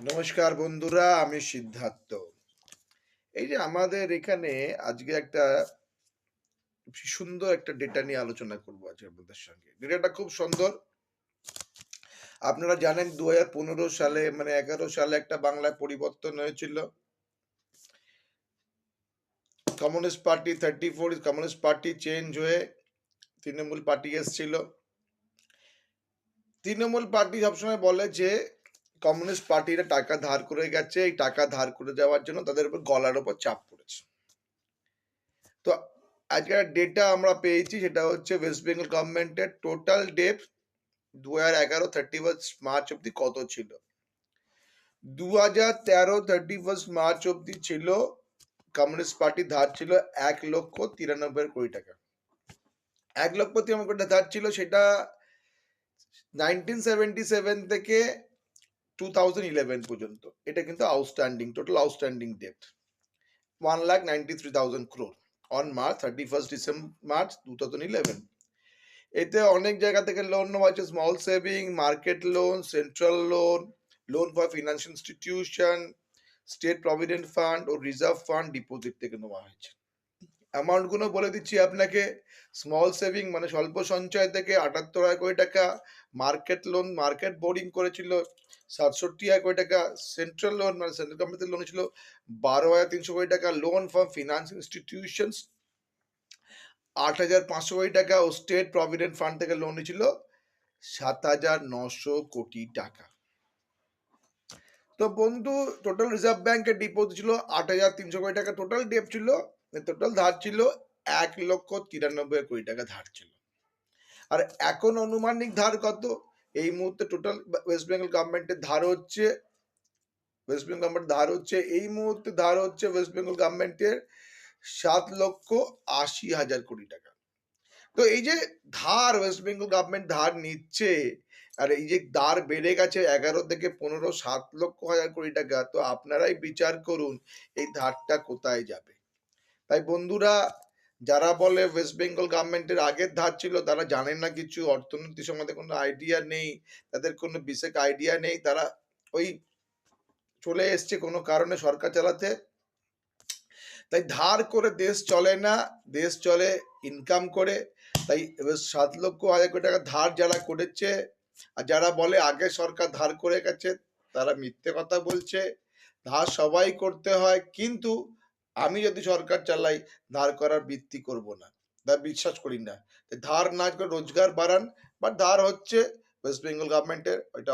নমস্কার বন্ধুরা, আমি সিদ্ধার্থ। এই যে আমাদের এখানে আজকে একটা সুন্দর একটা ডেটা নিয়ে আলোচনা করব আজকে আপনাদের সঙ্গে। ডেটাটা খুব সুন্দর। আপনারা জানেন ২০১৫ সালে ১১ সালে একটা বাংলায় পরিবর্তন হয়েছিল। Communist party 34 communist party change হয়ে তৃণমূল পার্টি এসছিল। তৃণমূল পার্টি সবসময় বলে যে কমিউনিস্ট পার্টিরা টাকা ধার করে গেছে, এই টাকা ধার করে যাওয়ার জন্য তাদের উপর গলার উপর চাপ পড়েছে। তো আজকের ডেটা আমরা পেয়েছি, সেটা হচ্ছে ওয়েস্ট বেঙ্গল গভর্নমেন্টের টোটাল ডেট 2011 31 মার্চ অব্দি কত ছিল। 2013 31 মার্চ অব্দি ছিল কমিউনিস্ট পার্টি ধার ছিল 1,93,00,000,000 টাকা। 1,93,00,000 ধার ছিল, সেটা 1977 থেকে 2011 পর্যন্ত। এটা কিন্তু outstanding, total outstanding debt 1,93,000 crore on March 31 December March 2011। এতে অনেক জায়গা থেকে লোন নেওয়া হয়েছে, small saving, market loan, central loan, loan for financial institution, state provident fund ও রিজার্ভ ফান্ড ডিপোজিট থেকে নেওয়া হয়েছে। অ্যামাউন্টগুলো বলে দিচ্ছি আপনাকে। স্মল সেভিং মানে স্বল্প সঞ্চয় থেকে ৭৮,০০,০০,০০,০০ টাকা, মার্কেট লোন মার্কেট বোর্ডিং করেছিল ৬৭,০০,০০,০০,০০ টাকা, সেন্ট্রাল লোন মানে সেন্ট্রাল গভর্নমেন্টের লোন ছিল ১২,৩০০,০০,০০,০০ টাকা, লোন ফর ফিনান্স ইনস্টিটিউশনস ৮,৫০০,০০,০০,০০ টাকা ও স্টেট প্রভিডেন্ট ফান্ড থেকে লোন নিয়েছিল ৭,৯০০,০০,০০,০০০ টাকা। তো বন্ধু, টোটাল রিজার্ভ ব্যাংকের ডিপোজিট ছিল ৮,৩০০,০০,০০,০০০ টাকা, টোটাল ডেপ ছিল, টোটাল ধার ছিল ১,৯৩,০০,০০,০০০ টাকা ধার ছিল। আর এখন অনুমানিক ধার কত? এই মুহূর্তে টোটাল ওয়েস্ট বেঙ্গল গভর্নমেন্টের ধার হচ্ছে এই মুহূর্তে ধার হচ্ছে ওয়েস্ট বেঙ্গল গভর্নমেন্টের ৭,৮০,০০০,০০,০০,০০,০০,০০,০০০ টাকা। তো এই যে ধার ওয়েস্ট বেঙ্গল গভর্নমেন্ট ধার নিচ্ছে, আর এই যে ধার বেড়ে গেছে ১১ থেকে ১৫, ৭,০০,০০০ টাকা, তো আপনারাই বিচার করুন এই ধারটা কোথায় যাবে। তাই বন্ধুরা, যারা বলে ওয়েস্ট বেঙ্গল গভর্নমেন্টের আগের ধার ছিল, তারা জানেন না কিছু, অর্থনীতি সম্বন্ধে কোনো আইডিয়া নেই, তাদের কোনো বেসিক আইডিয়া নেই, তারা ওই চলে এসছে কোনো কারণে সরকার চালাতে। তাই ধার করে দেশ চলে না, দেশ চলে ইনকাম করে। তাই এবার ৭,০০,০০০ টাকা ধার যারা করেছে, আর যারা বলে আগে সরকার ধার করে গেছে, তারা মিথ্যে কথা বলছে। ধার সবাই করতে হয়, কিন্তু আমি যদি সরকার চালাই ধার করার বৃত্তি করব না, তা বিশ্বাস করি না। ধার না করে রোজগার বাড়ান। বা ধার হচ্ছে ওয়েস্ট বেঙ্গল গভর্নমেন্টের, ওইটা